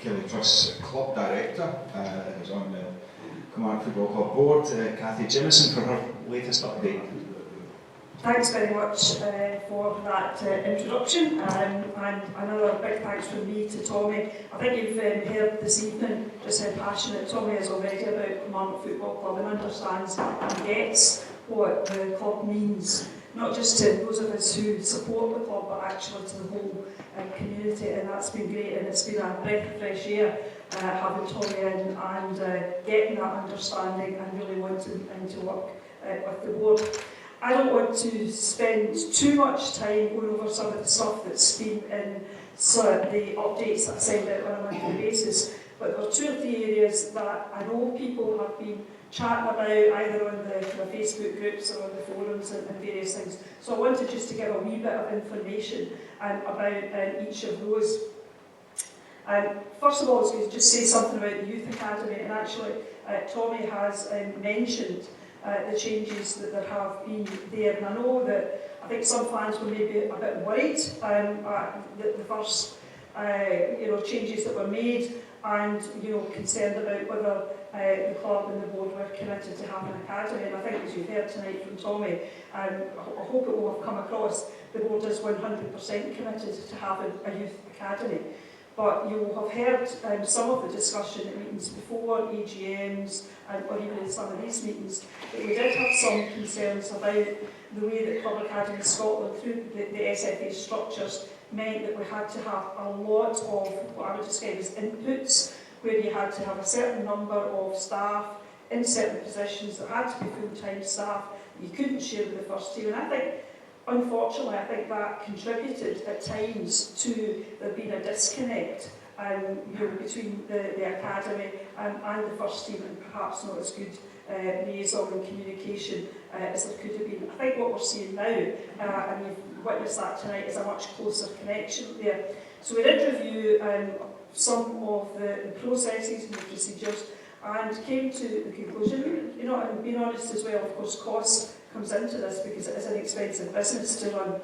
Killie Trust's Club Director, who's on the Kilmarnock Football Club Board, Cathy Jamieson, for her latest update. Thanks very much for that introduction, and another big thanks from me to Tommy. I think you've heard this evening just how passionate Tommy is already about Kilmarnock Football Club and understands and gets what the club means, not just to those of us who support the club, but actually to the whole community, and that's been great, and it's been a breath of fresh air having Tommy in and getting that understanding and really wanting to work with the board. I don't want to spend too much time going over some of the stuff that's been in the updates that I send out on a monthly basis, but there are 2 or 3 areas that I know people have been chatting about, either on the Facebook groups or on the forums and various things. So I wanted just to give a wee bit of information about each of those. First of all, I was going to just say something about the Youth Academy, and actually Tommy has mentioned the changes that there have been there, and I know that I think some fans were maybe a bit worried at the first changes that were made, and concerned about whether the club and the board were committed to having an academy. And I think, as you heard tonight from Tommy, I hope it will have come across, the board is 100% committed to having a youth academy. But you will have heard some of the discussion at meetings before, AGMs, or even in some of these meetings, that we did have some concerns about the way that Club Academy Scotland, through the SFA structures, meant that we had to have a lot of what I would describe as inputs, where you had to have a certain number of staff in certain positions that had to be full-time staff. You couldn't share with the first team, and I think, unfortunately, I think that contributed at times to there being a disconnect between the academy and the first team, and perhaps not as good liaison and communication as there could have been. I think what we're seeing now, and you've witnessed that tonight, is a much closer connection there. So we did review some of the processes and the procedures, and came to the conclusion, and being honest as well, of course, cost comes into this because it is an expensive business to run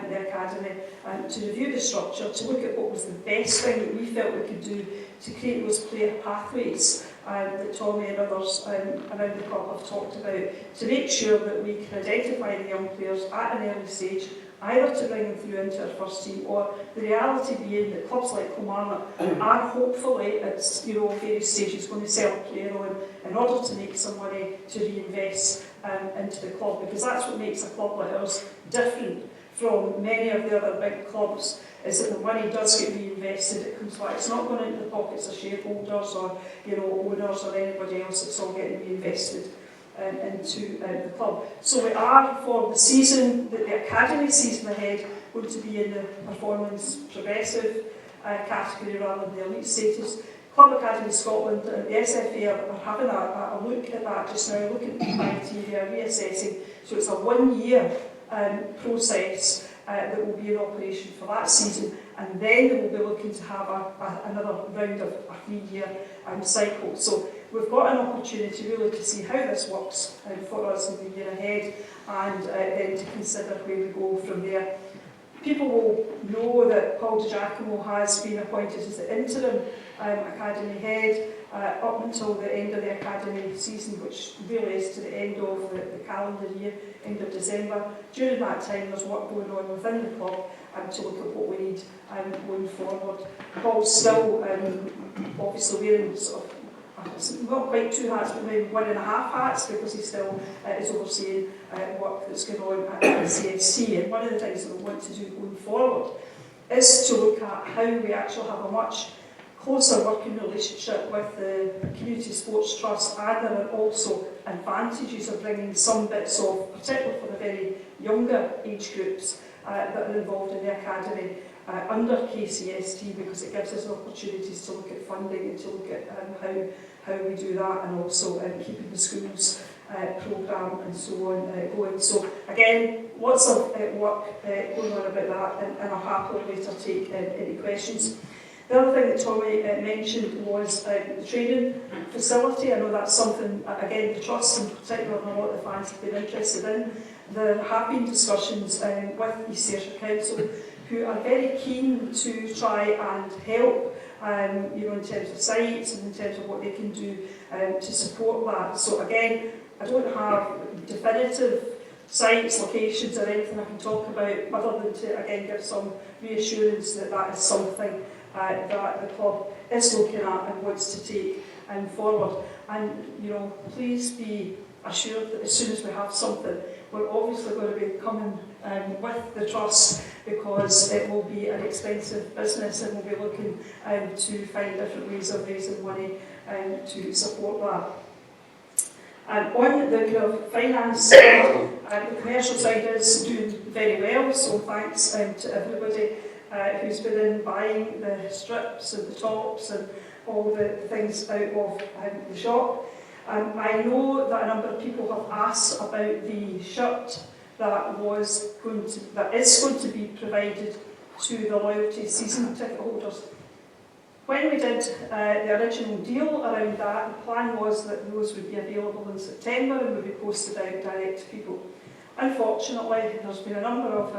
the academy, and to review the structure, to look at what was the best thing that we felt we could do to create those player pathways that Tommy and others around the club have talked about, to make sure that we can identify the young players at an early stage, either to bring them through into our first team, or the reality being that clubs like Kilmarnock are hopefully at various stages going to sell a player on in order to make some money to reinvest into the club, because that's what makes a club like ours different from many of the other big clubs, is that the money does get reinvested, it comes back. It's not going into the pockets of shareholders or owners or anybody else, it's all getting reinvested into the club. So we are, for the season, the academy season ahead, going to be in the performance progressive category rather than the elite status. Club Academy Scotland and the SFA are having a look at that just now, looking at the criteria, reassessing. So it's a 1-year process that will be in operation for that season, and then they will be looking to have another round of a 3-year cycle. So we've got an opportunity really to see how this works for us in the year ahead, and then to consider where we go from there. People will know that Paul Di Giacomo has been appointed as the interim academy head up until the end of the academy season, which really is to the end of the calendar year, end of December. During that time, there's work going on within the club to look at what we need going forward. Paul's still obviously wearing sort of, not quite 2 hats, but maybe 1.5 hats, because he still is overseeing work that's going on at the CSC. And one of the things that we want to do going forward is to look at how we actually have a much closer working relationship with the Community Sports Trust, and there are also advantages of bringing some bits of, particularly for the very younger age groups that are involved in the academy, under KCST, because it gives us opportunities to look at funding and to look at how we do that, and also keeping the schools programme and so on going. So again, lots of work going on about that, and I'll happily later take any questions. The other thing that Tommy mentioned was the training facility. I know that's something, again, the Trust in particular and a lot of the fans have been interested in. There have been discussions with East Ayrshire Council, who are very keen to try and help, you know, in terms of sites and in terms of what they can do to support that. So again, I don't have definitive sites, locations or anything I can talk about other than to again give some reassurance that that is something that the club is looking at and wants to take forward. And you know, please be assured that as soon as we have something, we're obviously going to be coming with the trust, because it will be an expensive business and we'll be looking to find different ways of raising money to support that. And on the kind of finance side, the commercial side is doing very well, so thanks to everybody who's been in buying the strips and the tops and all the things out of the shop. I know that a number of people have asked about the shirt that is going to be provided to the loyalty season ticket holders. When we did the original deal around that, the plan was that those would be available in September and would be posted out direct to people. Unfortunately, there's been a number of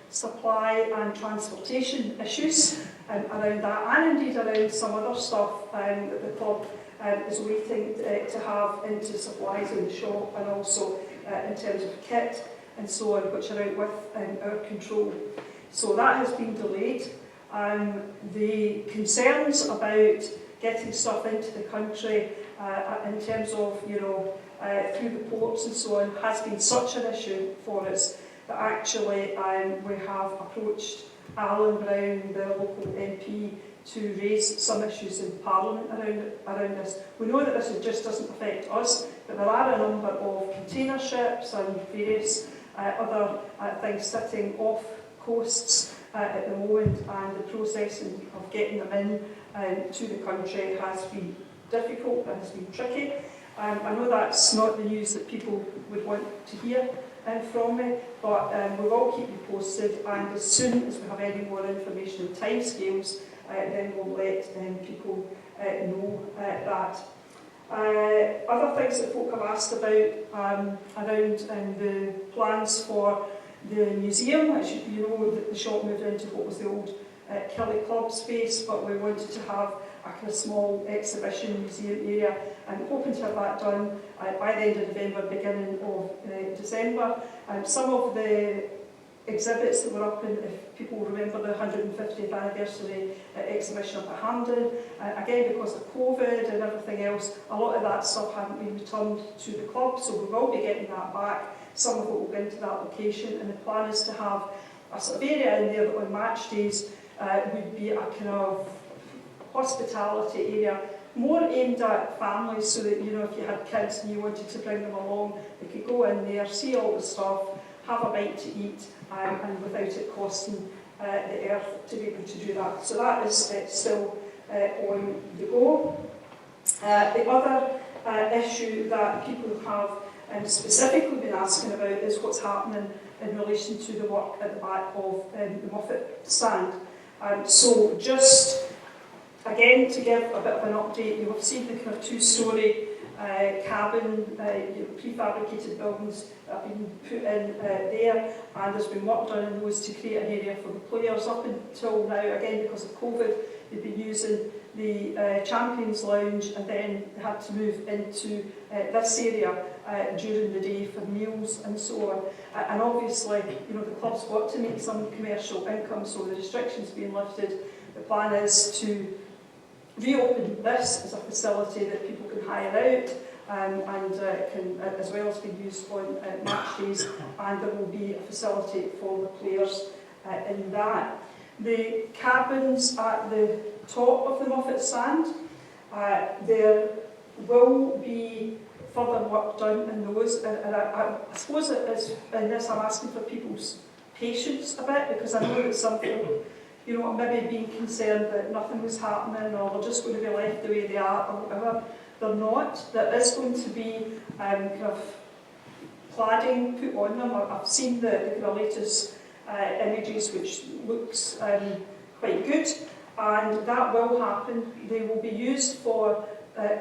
supply and transportation issues around that, and indeed around some other stuff that the club is waiting to have into supplies in the shop, and also in terms of kit and so on, which are out with our control. So that has been delayed. The concerns about getting stuff into the country in terms of, you know, through the ports and so on, has been such an issue for us that actually we have approached Alan Brown, the local MP, to raise some issues in Parliament around this. We know that this just doesn't affect us, but there are a number of container ships and various other things sitting off coasts at the moment, and the processing of getting them in to the country has been difficult and has been tricky. I know that's not the news that people would want to hear from me, but we will keep you posted, and as soon as we have any more information on timescales, then we'll let people know that. Other things that folk have asked about around the plans for the museum, which you know that the shop moved into what was the old Killie club space, but we wanted to have a kind of small exhibition museum area, and hoping to have that done by the end of November, beginning of December. Some of the exhibits that were up in, if people remember the 150th anniversary exhibition up at Hampden, again because of COVID and everything else, a lot of that stuff hadn't been returned to the club, so we will be getting that back. Some of it will go into that location, and the plan is to have a sort of area in there that on match days would be a kind of hospitality area, more aimed at families, so that, you know, if you had kids and you wanted to bring them along, they could go in there, see all the stuff, have a bite to eat, and without it costing the earth to be able to do that. So that is still on the go. The other issue that people have specifically been asking about is what's happening in relation to the work at the back of the Muffet stand. So just again to give a bit of an update, you have seen the kind of two-storey cabin, prefabricated buildings that have been put in there, and there's been work done in those to create an area for the players. Up until now, again because of COVID, they've been using the Champions Lounge, and then they had to move into this area during the day for meals and so on. And obviously, you know, the club's got to make some commercial income, so the restrictions being lifted, the plan is to reopen this as a facility that people can hire out, and can as well as be used on match days, and there will be a facility for the players in that. The cabins at the top of the Muffet stand, there will be further work done in those, and I suppose it is, in this I'm asking for people's patience a bit, because I know that some people, you know, maybe being concerned that nothing was happening, or they're just going to be left the way they are, or whatever. They're not. There is going to be kind of cladding put on them. I've seen the latest images, which looks quite good, and that will happen. They will be used for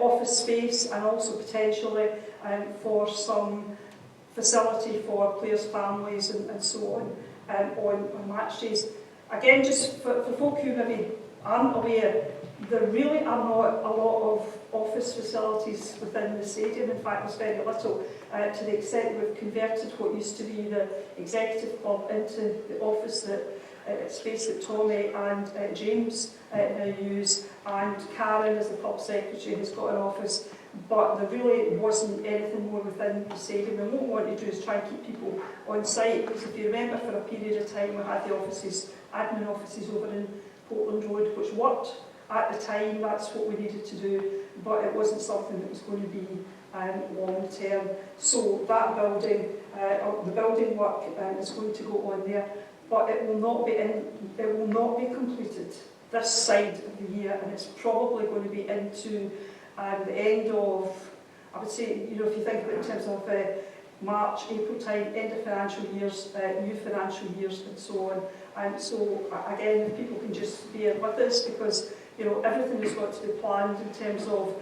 office space, and also potentially for some facility for players' families and so on match days. again, just for folk who maybe aren't aware, there really are not a lot of office facilities within the stadium. In fact, there's very little, to the extent we've converted what used to be the executive club into the office space that Tommy and James now use, and Karen, as the club secretary, has got an office, but there really wasn't anything more within the stadium. And what we want to do is try and keep people on site, because if you remember, for a period of time we had the offices, admin offices over in Portland Road, which worked at the time. That's what we needed to do, but it wasn't something that was going to be long term. So that building, the building work is going to go on there, but it will not be completed this side of the year, and it's probably going to be into the end of, I would say, you know, if you think of it in terms of March, April time, end of financial years, new financial years, and so on. And so again, if people can just bear with us, because you know everything has got to be planned in terms of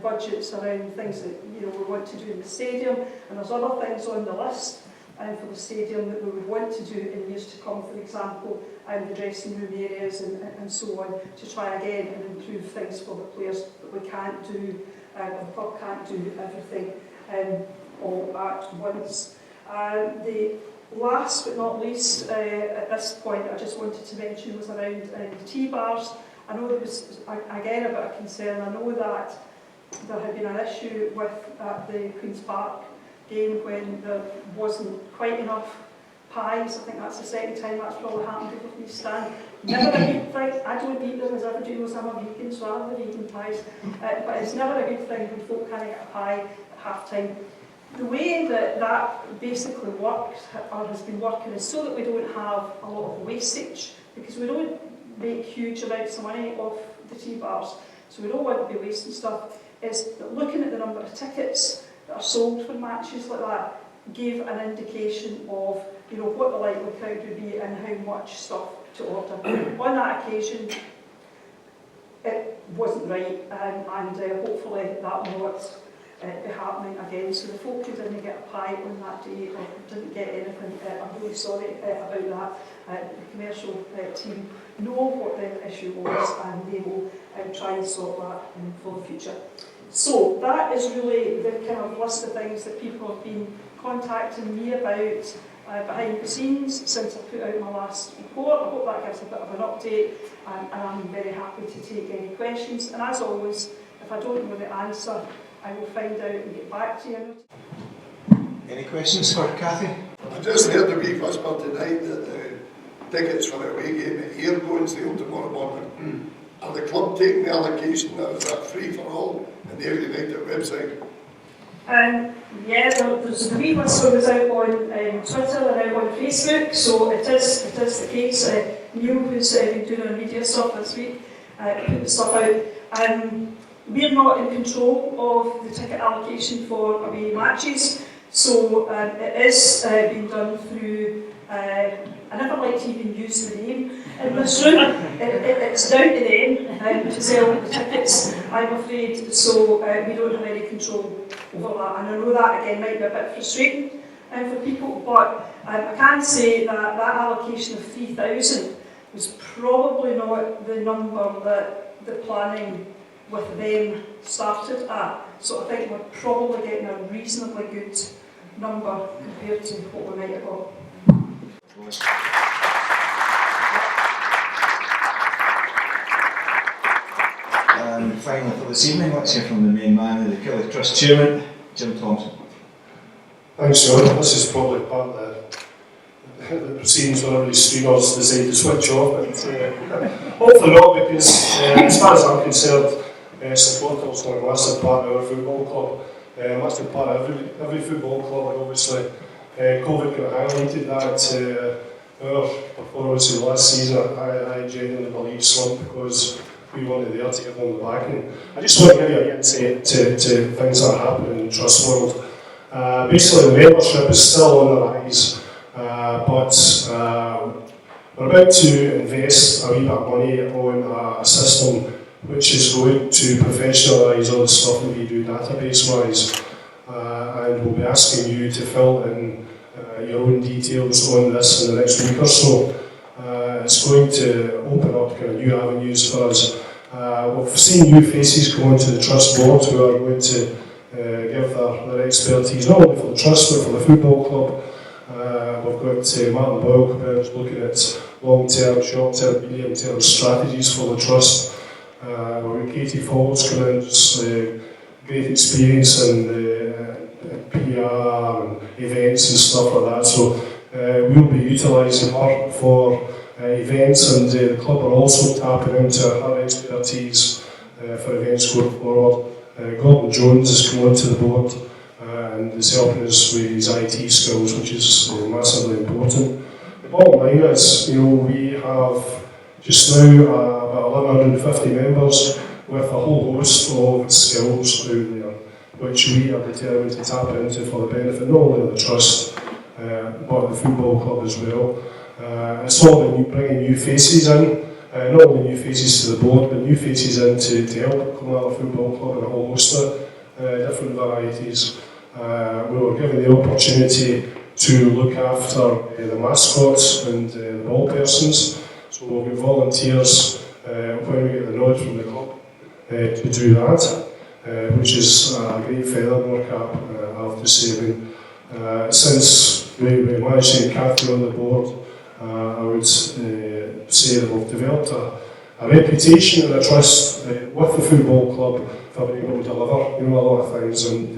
budgets around things that you know we want to do in the stadium, and there's other things on the list for the stadium that we would want to do in years to come. For example, the dressing room areas and so on, to try again and improve things for the players. But we can't do, the club can't do everything all at once. The last but not least, at this point, I just wanted to mention was around the tea bars. I know there was, again, a bit of concern. I know that there had been an issue with the Queen's Park game when there wasn't quite enough pies. I think that's the second time that's probably happened before we stand. Never a good thing. I don't eat them, as everybody knows I'm a vegan, so I have the vegan pies. But it's never a good thing when folk can't get a pie at half time. The way that basically works, or has been working, is so that we don't have a lot of wastage, because we don't make huge amounts of money off the tea bars, so we don't want to be wasting stuff, is that looking at the number of tickets that are sold for matches like that gave an indication of, you know, what the likely crowd would be and how much stuff to order. On that occasion, it wasn't right, and hopefully that will not be happening again. So the folk who didn't get a pie on that day or didn't get anything, I'm really sorry about that. The commercial team know what the issue was, and they will try and sort that for the future. So that is really the kind of list of things that people have been contacting me about behind the scenes since I put out my last report. I hope that gives a bit of an update, and I'm very happy to take any questions. And as always, if I don't know the answer, I will find out and get back to you. Any questions for Cathy? I just heard the wee whisper tonight that the tickets for the away game at here go on sale tomorrow morning. Are the club taking the allocation, or is that free for all in the Ayr United website? Yeah, there's a wee whisper was out on Twitter and out on Facebook, so it is the case. Neil, who's been doing our media stuff this week, put the stuff out. We're not in control of the ticket allocation for away matches, so it is being done through, I never like to even use the name in this room, it's down to them to sell the tickets, I'm afraid, so we don't have any control over that. And I know that again might be a bit frustrating for people, but I can say that that allocation of 3,000 was probably not the number that the planning with them started at. So I think we're probably getting a reasonably good number compared to what we might have got. And finally for this evening, let's hear from the main man of the Killie Trust Chairman, Jim Thomson. Thanks, John. This is probably part of the proceedings where every streamers decide to switch off, but hopefully not, because as far as I'm concerned, supporters are a massive part of our football club. Massive part of every football club, and obviously COVID kind of highlighted that. Our performance in the last season, I genuinely believe slumped because we weren't there to give them the backing. I just want to give you an insight to things that are happening in the trust world. Basically, the membership is still on the rise, but we're about to invest a wee bit of money on a system which is going to professionalise all the stuff that we do database-wise, and we'll be asking you to fill in your own details on this in the next week or so. It's going to open up kind of new avenues for us. We've seen new faces come onto the Trust board who are going to give their expertise, not only for the Trust but for the football club. We've got Martin Boyle who's looking at long-term, short-term, medium-term strategies for the Trust. We've got Cathy coming in, great experience in PR and events and stuff like that. So we'll be utilising her for events, and the club are also tapping into her expertise for events going forward. Gordon Jones has come onto the board and is helping us with his IT skills, which is massively important. The bottom line is, we have just now about 1,150 members with a whole host of skills out there, which we are determined to tap into for the benefit not only of the Trust, but the football club as well. It's all about bringing new faces in, not only new faces to the board, but new faces in to help Killie Football Club in a whole host of different varieties. We were given the opportunity to look after the mascots and the ball persons, so we'll get volunteers when we get the nod from the club to do that, which is a great feather in our cap, I have to say. Since we managed to get Cathy on the board, I would say that we've developed a reputation and a trust with the football club for being able to deliver a lot of things, and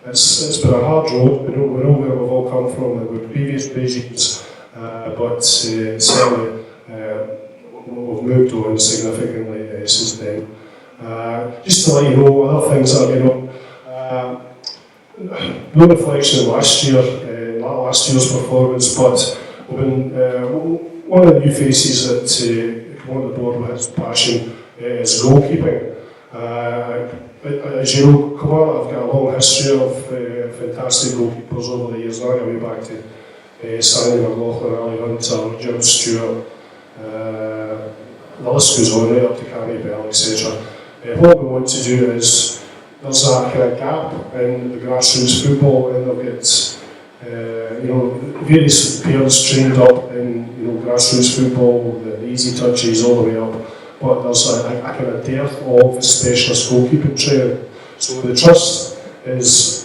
it's been a hard road. We know where we've all come from with previous regimes, but certainly we've moved on significantly since then. Just to let you know, other things that are going on, no reflection of last year's performance, but one of the new faces that come on the board with his passion is goalkeeping. As you know, Killie have got a long history of fantastic goalkeepers over the years, now way back to Sandy McLaughlin, Ali Hunter, Jim Stewart, the list goes on right up to Cammy Bell, etc. What we want to do is, there's that kind of gap in the grassroots football, and they'll get various players trained up in grassroots football, the easy touches all the way up, but there's a kind of dearth of specialist goalkeeping training. So the Trust has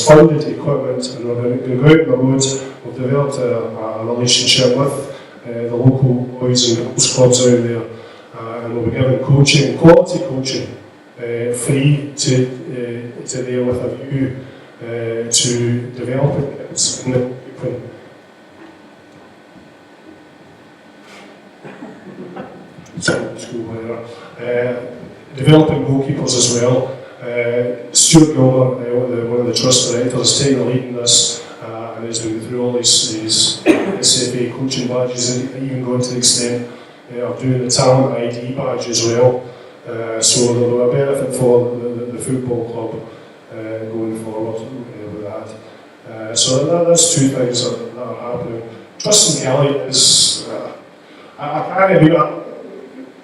funded equipment, and we're going to go out on the road. We've developed a relationship with the local boys and girls clubs out there, and we'll be giving coaching, quality coaching, free to there with a view to developing kids in the goalkeeping. Developing goalkeepers as well. Stuart Gilmer, one of the Trust directors, has taken the lead in this and has been through all these SFA coaching badges, and even going to the extent of doing the talent ID badge as well. So there will be a benefit for the football club going forward with that. So that's two things that are happening. Trust in Killie is,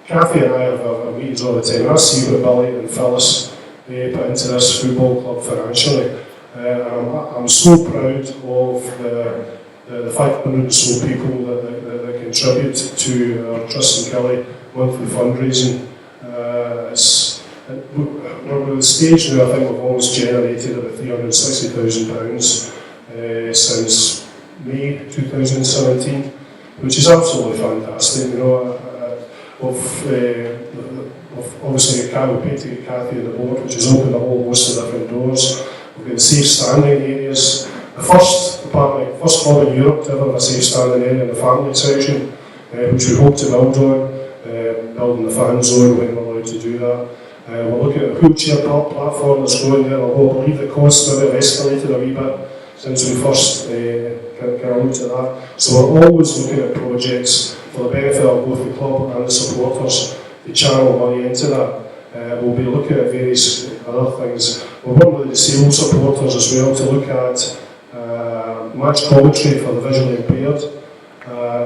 Cathy and I have meetings all the time. I see what Billy and Phyllis put into this football club financially. I'm so proud of the 500 or so people that contribute to our Trust in Killie monthly fundraising. We're at the stage now, I think we've almost generated about £360,000 since May 2017, which is absolutely fantastic. Obviously we paid to get Cathy on the board, which has opened a whole host of different doors. We've got safe standing areas. The first club in Europe to ever have a safe standing area in the family section, which we hope to build on, building the fan zone when we're allowed to do that. We're looking at a wheelchair platform that's going there, although I believe the costs maybe have escalated a wee bit since we first kind of looked at that. So we're always looking at projects for the benefit of both the club and the supporters to channel money into that. We'll be looking at various other things. We're working with the disabled supporters as well to look at match commentary for the visually impaired.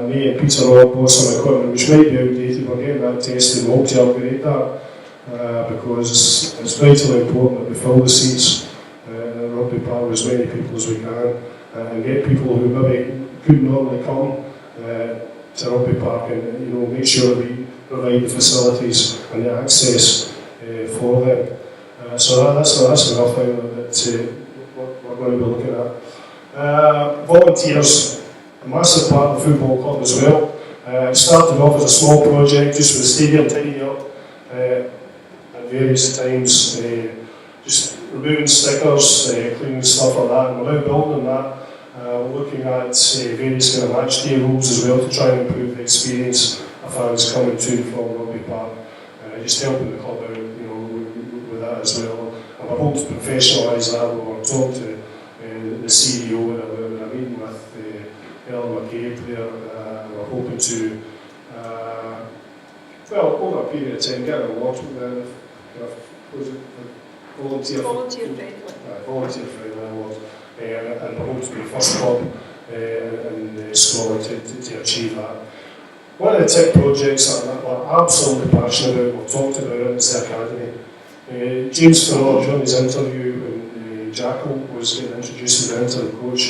Me and Peter all bought some equipment which might be outdated. We're getting that tested and hope to upgrade that because it's vitally important that we fill the seats in rugby park with as many people as we can and get people who maybe couldn't normally come to Rugby Park and make sure that we provide the facilities and the access for them. So that's another thing that we're going to be looking at. Volunteers, a massive part of the football club as well. It started off as a small project just with the stadium tidying up at various times, just removing stickers, cleaning stuff like that, and we're now building on that. We're looking at various kind of match day rules as well to try and improve the experience of fans coming to and from Rugby Park, just helping the club out with that as well. And we're hoping to professionalise that. We're talking to the CEO in a meeting with Ellen McCabe there. We're hoping to, over a period of time, get an award from them. Volunteer friendly award. And we're hoping to be the first club in Scotland to achieve that. One of the tech projects that we're absolutely passionate about, we've talked about it, is the academy. James Furlong, during his interview when Jackal was getting introduced as the interim coach,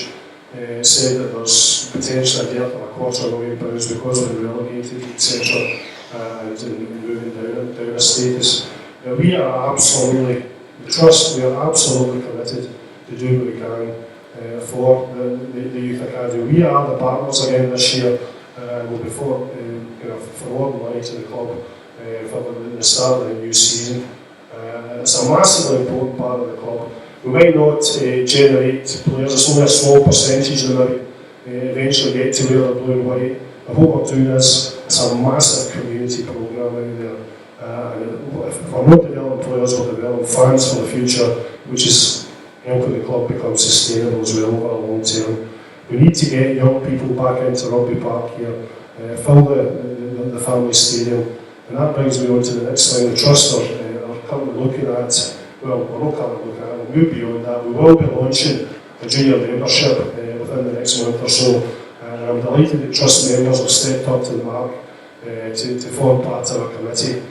said that there's potentially a dearth of £250,000 because we're relegated, etc., and moving down a status. We are absolutely, the Trust, we are absolutely committed to do what we can for the Youth Academy. We are the partners again this year. We'll be forwarding money to the club for the start of the new season. It's a massively important part of the club. We might not generate players, it's only a small percentage that might eventually get to wear the blue and white. But what we're doing is, it's a massive community programme out there. If we're not developing players, we're developing fans for the future, which is helping the club become sustainable as well over the long term. We need to get young people back into Rugby Park here, fill the family stadium, and that brings me on to the next thing. The Trust are currently looking at, well, we're not currently looking at it, we'll move beyond that. We will be launching a junior membership within the next month or so, and I'm delighted that Trust members have stepped up to the mark to form part of a committee.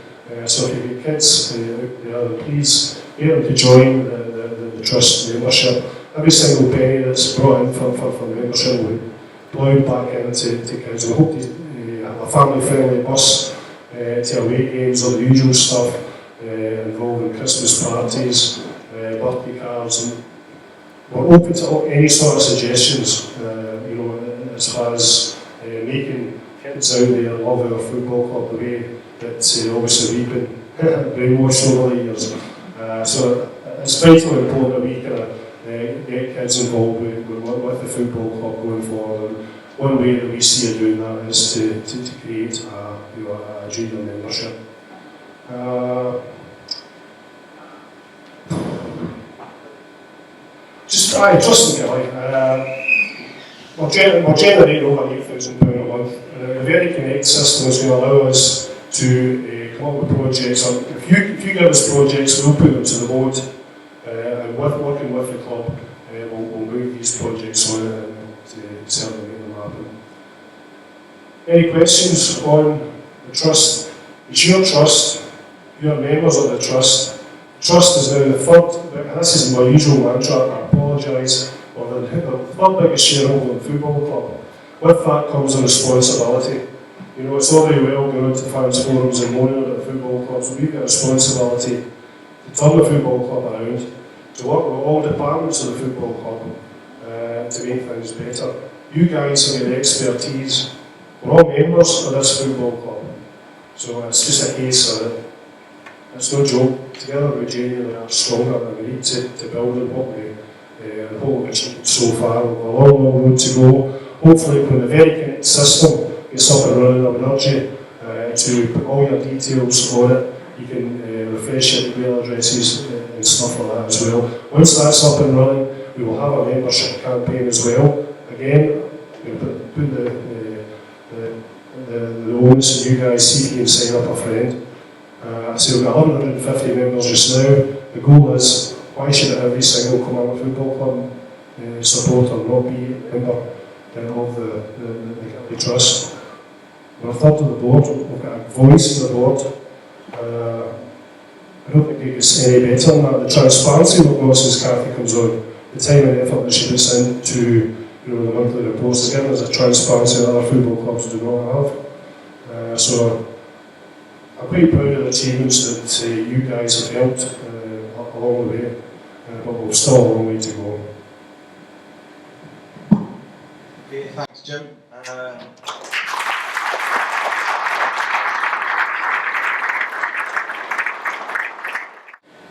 So if you get kids out there, please get them to join the Trust membership. Every single penny that's brought in for membership will be plowed back into kids. We hope to have a family-friendly bus to away games, all the usual stuff involving Christmas parties, birthday cards, and we're open to any sort of suggestions, as far as making kids out there love our football club the way that obviously we've been brainwashed over the years. So it's vitally important that we kind of get kids involved with the football club going forward. And one way that we see of doing that is to create a junior membership. Trust and Killie. We're generating over £8,000 a month. The Very Connect system is going to allow us to come up with projects. If you give us projects, we'll put them to the vote, and working with the club, we'll move these projects on and to certainly make them happen. Any questions on the Trust? It's your Trust. You are members of the Trust. Trust is now the third, this is my usual mantra, I apologise, or the third biggest shareholder in the football club. With that comes a responsibility. It's all very well going into fans forums and moaning about the football clubs, but we've got a responsibility to turn the football club around, to work with all departments of the football club to make things better. You guys have got the expertise. We're all members of this football club, so it's just a case of it. It's no joke. Together with Jamie, we are stronger, and we need to build on what we've achieved so far. We've got a long road to go. Hopefully, when the Very Connect system gets up and running, I would urge you to put all your details on it. You can refresh your email addresses and stuff like that as well. Once that's up and running, we will have a membership campaign as well. Again, we'll put the onus on you guys, see if you can sign up a friend. So we've got 150 members just now. The goal is, why should every single Kilmarnock Football Club supporter not be a member of the Trust? We're a third of the board, we've got a voice in the board. I don't think it gets any better than that. The transparency we've got since Cathy comes on, the time and effort that she puts into the monthly reports again. There's a transparency that other football clubs do not have. So I'm quite proud of the achievements that you guys have helped along the way, but we've still a long way to go. Okay, thanks, Jim.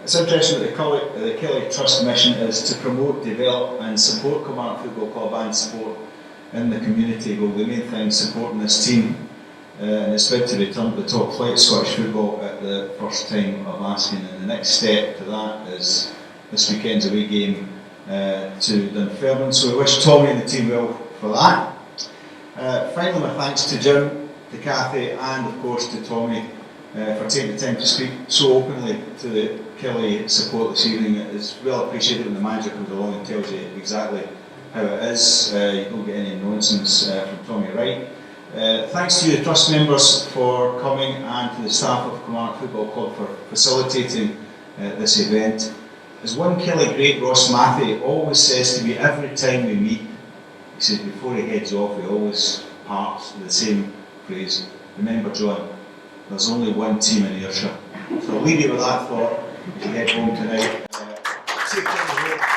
It's interesting that the Killie Trust mission is to promote, develop and support Kilmarnock Football Club and sport in the community. Well, the main thing is supporting this team, and it's about to return to the top flight of Scottish football at the first time of asking, and the next step to that is this weekend's away game to Dunfermline, so we wish Tommy and the team well for that. Finally, my thanks to Jim, to Cathy and of course to Tommy for taking the time to speak so openly to the Killie support this evening. It's well appreciated when the manager comes along and tells you exactly how it is. You don't get any nonsense from Tommy Wright. Thanks to you, the Trust members, for coming, and to the staff of Kilmarnock Football Club for facilitating this event. As one Killie great, Ross Matthew, always says to me every time we meet, he says before he heads off, he always parts with the same phrase: remember, John, there's only one team in Ayrshire. So I'll leave you with that thought as you head home tonight. Safe journey home.